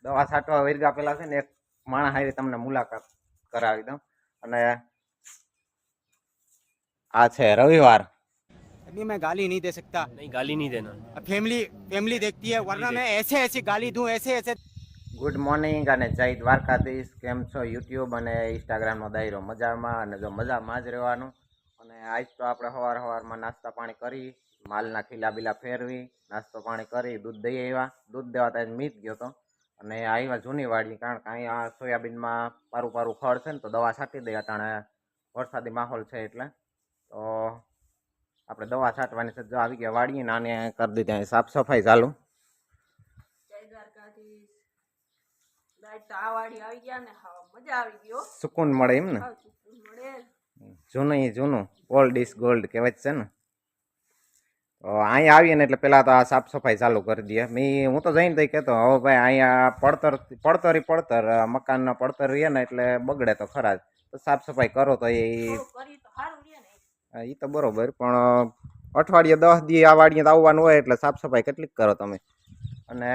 દવા છાંટવા વર્ગા પહેલા છે ને એક માણસ હારે તમને મુલાકાત કરાવી દઉં. અને આ છે રવિવાર. अभी मैं गाली नहीं दे सकता। नहीं गाली नहीं देना। फैमिली फैमिली देखती है, वरना मैं ऐसे ऐसे गाली दूं, ऐसे ऐसे। ગુડ મોર્નિંગ અને જય દ્વારકાધીશ. કેમ છો યુટ્યુબ અને ઇન્સ્ટાગ્રામનો દાયરો? મજામાં, અને જો મજામાં જ રહેવાનું. અને આજ તો આપણે સવારમાં નાસ્તા પાણી કરી, માલના ખીલા બીલા ફેરવી, નાસ્તો પાણી કરી, દૂધ દઈ આવ્યા. દૂધ દેવા ત્યાં મીત ગયો હતો અને આવ્યા જૂની વાડી, કારણ કે અહીંયા સોયાબીનમાં પારું પારું ખડ છે ને, તો દવા છાંટી દઈએ. અટાણે વરસાદી માહોલ છે એટલે તો આપણે દવા છાંટવાની છે. જો આવી ગયા વાડીએ ને આને કરી દીધી સાફ સફાઈ ચાલુ. સુકૂન મળે એમ ને, જૂનું ઓલ્ડ ઇઝ ગોલ્ડ કહેવાય છે ને. તો અહીંયા આવીએ ને એટલે પેલા તો આ સાફ સફાઈ ચાલુ કરી દઈએ. હું તો જઈને તો કહેતો, હવે ભાઈ અહીંયા પડતર મકાનના પડતર રહીએ ને એટલે બગડે તો ખરા જ. તો સાફ સફાઈ કરો તો એ તો બરોબર, પણ અઠવાડિયે 10 દી આ વાડીએ આવવાનું હોય એટલે સાફ સફાઈ કેટલીક કરો તમે. અને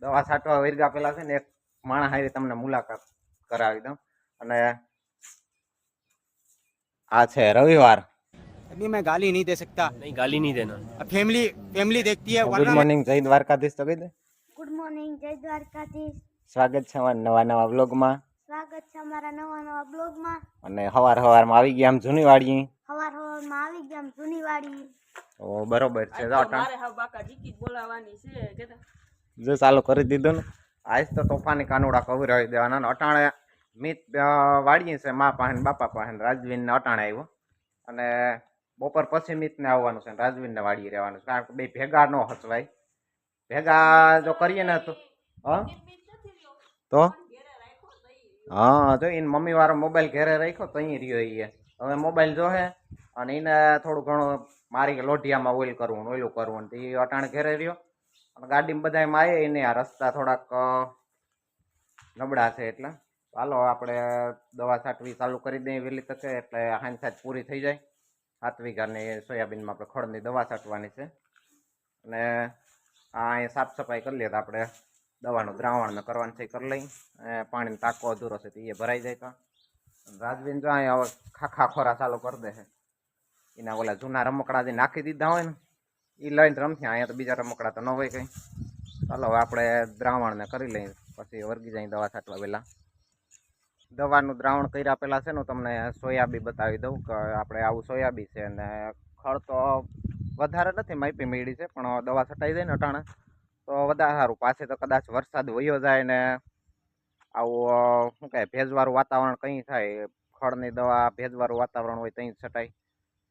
દવા છાંટવા વર્ગા પહેલા છે ને એક માણસ હારે તમને મુલાકાત કરાવી દઉં. અને આ છે રવિવાર. अभी मैं गाली नहीं दे सकता। नहीं गाली नहीं देना। फैमिली फैमिली देखती है, ગુડ वरना મોર્નિંગ જય દ્વારકાધીશ તો કહી દે. ગુડ મોર્નિંગ, જય દ્વારકાધીશ. સ્વાગત છે અમારા નવા બ્લોગમાં. સ્વાગત છે અમારા નવા બ્લોગમાં. અને સવારમાં આવી ગયા આમ જૂની વાડી. સવારમાં આવી ગયા આમ જૂની વાડી. તો બરોબર છે. જો ચાલુ કરી દીધું ને. આજ તો તોફાની કાનુડા કવરાવી દેવાના. અટાણે મિત વાડીએ છે મા પાસે બાપા પાસે. રાજવીન ને અટાણે આવ્યો અને બપોર પછી મિતને આવવાનું છે. રાજવીન ને વાડીએ રહેવાનું છે, કારણ કે બે ભેગા ન હચવાય. ભેગા જો કરીએ ને તો હા જો એને મમ્મી વાળો મોબાઈલ ઘેરે રાખ્યો તો અહીં રહ્યો. હવે મોબાઈલ જોહે અને એને થોડું ઘણું મારી લોઢિયામાં ઓઇલ કરવું, ઓઇલું કરવું, એ અટાણે ઘેરે રહ્યો. અને ગાડીમાં બધામાં આવે એને આ રસ્તા થોડાક નબળા છે એટલે ચાલો આપણે દવા છાંટવી ચાલુ કરી દઈએ વહેલી તકે, એટલે હાંજ સાંજ પૂરી થઈ જાય. 7 વીઘાની સોયાબીનમાં આપણે ખડની દવા છાંટવાની છે. અને આ અહીંયા સાફ સફાઈ કરી લઈએ તો આપણે દવાનું દ્રાવણ કરવાનું છે, કરી લઈ. પાણીનો ટાંકો અધૂરો છે તો એ ભરાઈ જાય. તો રાજવીન જો અહીંયા હવે ખાખા ખોરા ચાલુ કરી દે છે. એના ઓલા જૂના રમકડા જે નાખી દીધા હોય ને એ લઈને રમશે. અહીંયા તો બીજા રમકડા તો ન હોય કંઈ. ચાલો હવે આપણે દ્રાવણને કરી લઈએ, પછી વર્ગી જાય દવા છાંટવા પહેલાં. દવાનું દ્રાવણ કર્યા પહેલાં છે ને તમને સોયાબી બતાવી દઉં કે આપણે આવું સોયાબી છે. અને ખડ તો વધારે નથી, માપી મેળી છે, પણ દવા છટાઈ જાય ને અટાણે તો વધારે સારું. પાછે તો કદાચ વરસાદ વયો જાય ને આવું શું કહે ભેજવાળું વાતાવરણ કંઈ થાય, ખડની દવા ભેજવાળું વાતાવરણ હોય ત્યાં છટાય.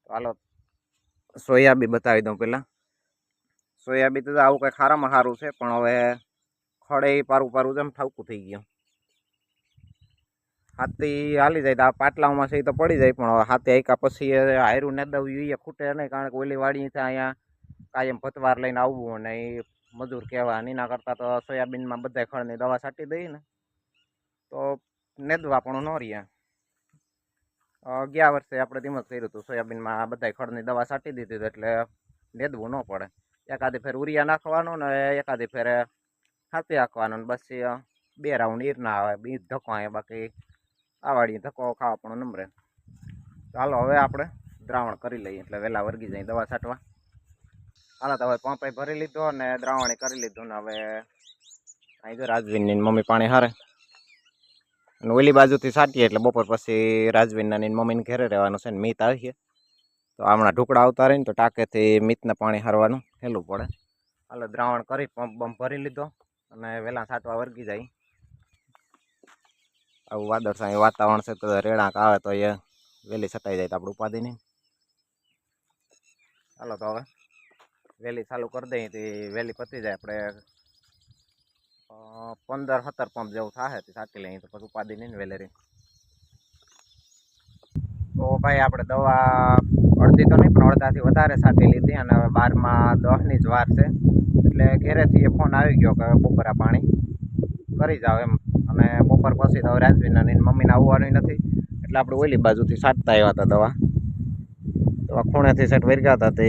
તો હાલો સોયાબી બતાવી દઉં પહેલાં. સોયાબી તો આવું કંઈ ખારામાં સારું છે, પણ હવે ખડે પારું જેમ ઠાવકું થઈ ગયું. હાથી હાલી જાય તો આ પાટલામાં છે એ તો પડી જાય, પણ હાથી આયકા પછી હાયરું ને દવ્યું એ ખૂટે નહીં, કારણ કે ઓલી વાડી છે અહીંયા કાયમ ભતવાર લઈને આવવું અને એ મજૂર કહેવા. એના કરતાં તો સોયાબીનમાં બધા ખડની દવા છાંટી દઈએ ને તો નેદવા પણ ન રહ્યા. ગયા વર્ષે આપણે ધીમક કર્યું હતું, સોયાબીનમાં બધા ખડની દવા છાંટી દીધી એટલે નેદવું ન પડે. એકાદી ફેર ઉરિયા નાખવાનું ને એકાદી ફેરે હાથી નાખવાનું, ને બસ 2 રાઉન્ડ ઈરના આવે, બીજ ધક્કો આવે. બાકી આ વાડી ધક્કો ખાવા પણ નમરે. ચાલો હવે આપણે દ્રાવણ કરી લઈએ એટલે વહેલા વર્ગી જાય દવા છાંટવા. હાલો તો હવે પંપે ભરી લીધો અને દ્રાવણે કરી લીધું ને હવે અહીં જો રાજવીનની મમ્મી પાણી હારે અને ઓલી બાજુથી છાંટીએ એટલે બપોર પછી રાજવીનના મમ્મીને ઘેરે રહેવાનું છે. ને મીત આવીએ તો હમણાં ઢુકડા આવતા રહે ને તો ટાંકેથી મીતને પાણી હારવાનું હેલું પડે. હાલો દ્રાવણ કરી પંપ બમ્પ ભરી લીધો અને વહેલા છાંટવા વર્ગી જાય. આવું વાદળછાયું વાતાવરણ છે તો રેણાક આવે તો એ વહેલી છટાઈ જાય તો આપણે ઉપાધિ નહીં. ચાલો તો હવે વહેલી ચાલુ કરી દઈએ તો વહેલી પતી જાય. આપણે 15-17 પંપ જેવું થાય તો છાંટી લઈએ તો પછી ઉપાધિ નહીં ને વહેલેરી. તો ભાઈ આપણે દવા અડધી તો નહીં પણ અડધાથી વધારે છાંટી લીધી અને હવે 12:10ની જ વાર છે. એટલે ઘેરેથી એ ફોન આવી ગયો કે બપોરા પાણી કરી જાવ એમ. અને બપોર પછી તો રાજવીના મમ્મીને આવવાનું નથી એટલે આપણે ઓલી બાજુથી છાંટતા આવ્યા હતા દવા. ખૂણેથી સેટ વર્ગ્યા હતા તે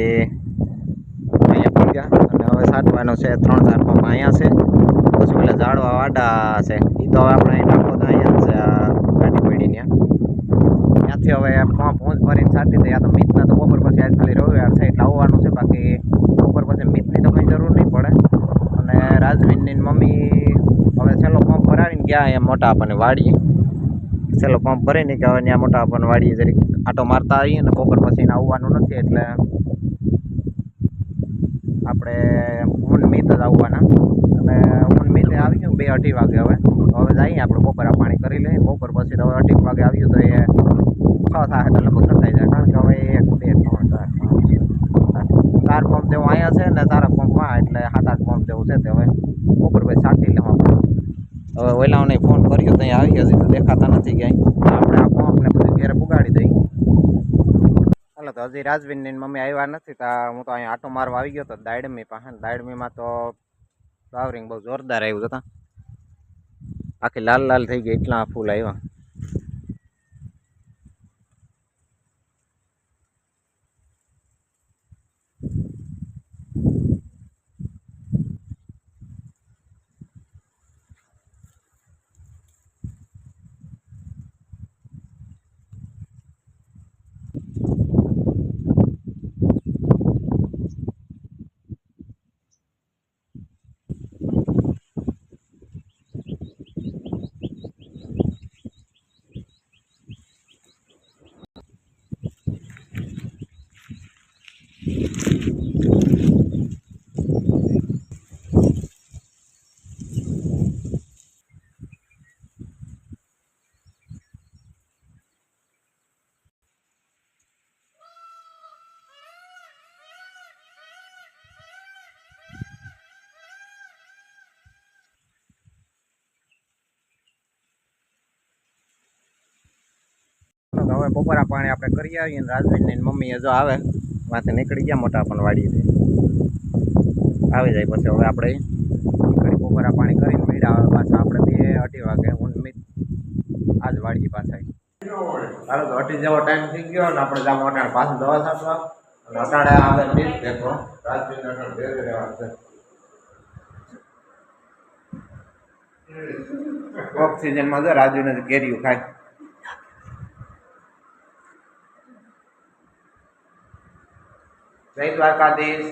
અહીંયા પડી ગયા અને હવે છાંટવાનો છે. 3-4 પંપ અહીંયા છે, પછી પેલા ઝાડવા વાડા છે એ તો હવે આપણે અહીં નાખો તો અહીંયા જ છે આ ગાડી પડી ત્યાંથી હવે પંપ ભરીને છાંટી દઈએ. આ તો મીતના તો બપોર પછી આજ ખાલી રવિવાર છે એટલે આવવાનું છે, બાકી બપોર પછી મીતની તો કંઈ જરૂર નહીં પડે. અને રાજવીનની મમ્મી હવે છેલ્લો પંપ ભરાવીને ગયા અહીંયા મોટા આપણને વાડીએ. છેલ્લો પંપ ભરીને કે હવે ત્યાં મોટા આપણને વાડીએ જરીક આટો મારતા આવીએ ને બપોર પછી આવવાનું નથી એટલે આપણે ઊન મીત જ આવવાના. અને ઊન મીતે આવી ગયું 2-2:30 વાગે. હવે જઈએ આપણે બપોરા પાણી કરી લઈએ. બપોર પછી તો હવે 2:30 વાગે આવ્યું તો એ 6 થાય તો લગભગ સતાઈ જાય, કારણ કે હવે 1, 2, 3, 4 પંપ જેવું અહીંયા છે ને 4 પંપમાં એટલે 7-8 પંપ જેવું છે. તે હવે બપોર પછી છાંટી લેવા આપણે. હવે ઓલાઓને ફોન કર્યો તો આવી હજી તો દેખાતા નથી ક્યાંય. આપણે આ પંપને બધું ઘેરે પુગાડી દઈએ. હાલો તો હજી રાજવીનની મમ્મી આવ્યા નથી તો હું તો અહીંયા આટો મારવા આવી ગયો તો દાડમી પાસે. દાડમીમાં તો ફ્લાવરિંગ બહુ જોરદાર આવ્યું હતા, આખી લાલ લાલ થઈ ગઈ, એટલા ફૂલ આવ્યા. હવે બપોરા પાણી આપણે કરી આવીએ ને રાજવીનની મમ્મી જો આવે વાંથી નીકળી ગયા મોટા પણ વાડીએથી આવી જાય. પછી હવે આપણે નીકળી બપોરા પાણી કરીને મેળા આવે પાછા આપણે 2-2:30 વાગે ઊંડમીત આજ વાડીએ પાછા. ચાલો તો 2:30 જેવો ટાઈમ થઈ ગયો ને આપણે જામ અટાણે પાછું દવા છાંટવા અને અટાણે આવે મીત દેખો રાજવીન અટાણે ભેગી રહેવાનું છે. ઓક્સિજનમાં જો રાજવીને કેરીયું ખાય. જય દ્વારકાધીશ.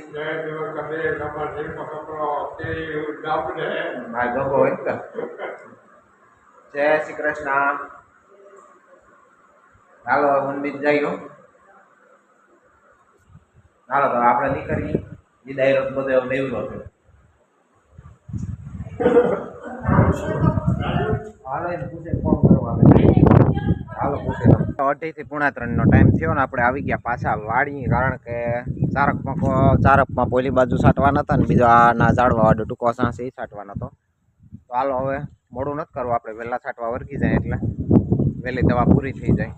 મારા ગગો હોય ને. જય શ્રી કૃષ્ણ. હાલો ઊંડમીત જઈએ. હાલો તો આપણે નીકળીએ. વિદાય બધો લેવલો છે. હાલો એને પૂછે ફોન કરવા. હાલો પૂછે 2:30 થી 2:45 નો ટાઈમ થયો ને આપણે આવી ગયા પાછા વાડી, કારણ કે ચારકમાં પોલી બાજુ છાંટવાના હતા ને બીજો આના ઝાડવા વાળો ટૂંકો સાંસ એ છાંટવાનો હતો. તો હાલો હવે મોડું નથી કરવું, આપણે વહેલા છાંટવા વર્ગી જાય એટલે વહેલી દવા પૂરી થઈ જાય.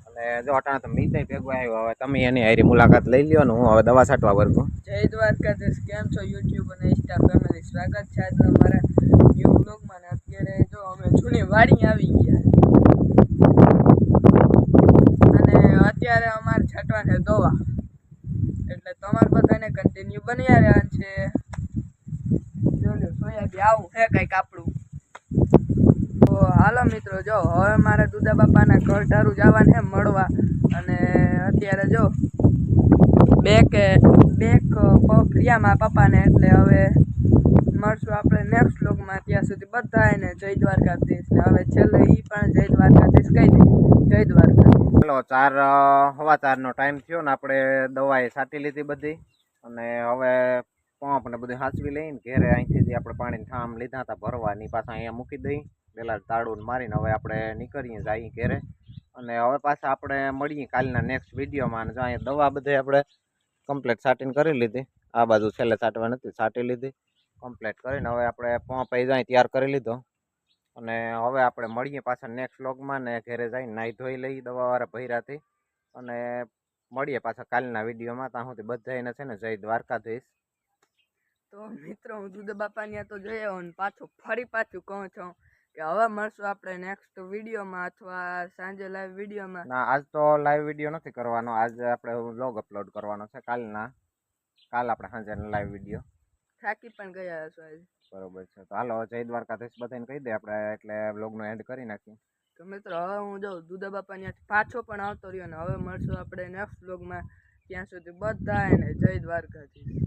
અને જો અટાણે તો મીત ભેગો આવ્યો, હવે તમે એની હારી મુલાકાત લઈ લ્યો ને હું હવે દવા છાંટવા વર્ગું. જય દ્વારકાધીશ. કેમ છો યુટ્યુબ અને ઇન્સ્ટા ફેમિલી? સ્વાગત છે આજના મારા ન્યૂ વ્લોગમાં. ને અત્યારે જો અમે જૂની વાડી આવી ગયા અને અત્યારે અમારે છાંટવાની દવા, એટલે તમારે બધાને કન્ટિન્યુ બન્યા રહ્યા છે. જોયું સોયાબી આવું હે કંઈક આપણું. તો હાલો મિત્રો, જો હવે મારે દુધા બાપાના ઘર ધારું જવાનું છે મળવા. અને અત્યારે જો બે પગ રહ્યા મારા પપ્પાને, એટલે હવે મળશું આપણે નેક્સ્ટ વ્લોગમાં. ત્યાં સુધી બધાને જય દ્વારકાધીશ. ને હવે છેલ્લે એ પણ જય દ્વારકાધીશ કહી દે. જય દ્વારકાધીશ. ચલો 4:15 નો ટાઈમ થયો ને આપણે દવાએ છાંટી લીધી બધી, અને હવે પંપ ને બધું સાચવી લઈને ઘેરે અહીંથી જે આપણે પાણી ઠામ લીધા હતા ભરવાની પાછા અહીંયા મૂકી દઈ. પેલા તાળું મારીને હવે આપણે નીકળીએ જઈએ ઘેરે. અને હવે પાછા આપણે મળીએ કાલના નેક્સ્ટ વિડીયોમાં. અને જો અહીંયા દવા બધે આપણે કમ્પ્લીટ છાંટીને કરી લીધી. આ બાજુ છેલ્લે છાંટવા નથી, છાંટી લીધી કમ્પ્લીટ કરીને. હવે આપણે પંપ અહીં જાય તૈયાર કરી લીધો. અને હવે આપણે મળીએ પાછા નેક્સ્ટ વ્લોગમાં, ને ઘરે જઈને નાહી ધોઈ લઈ દવાવાળા ભૈરાથી, અને મળીએ પાછા કાલના વિડીયોમાં. ત્યાં સુધી બધાને છે ને જય દ્વારકાધીશ. તો મિત્રો, હું દુધા બાપાની તો જઈ આવ્યો ને પાછું કહું છું કે હવે મળશું આપણે નેક્સ્ટ વિડીયોમાં અથવા સાંજે લાઈવ વિડીયોમાં. ના, આજ તો લાઈવ વિડીયો નથી કરવાનો, આજ આપણે વ્લોગ અપલોડ કરવાનો છે. કાલ આપણે સાંજે લાઈવ વિડીયો. થાકી પણ ગયા હશો આજે. બરોબર છે. તો હાલો જય દ્વારકાધીશ બધાને કહી દે આપણે, એટલે બ્લોગનો એન્ડ કરી નાખીએ. તો મિત્રો હવે હું જાઉં દુધા બાપા ત્યાંથી પાછો પણ આવતો રહ્યો ને હવે મળશું આપણે નેક્સ્ટ વ્લોગમાં. ત્યાં સુધી બધાને જય દ્વારકાધીશ.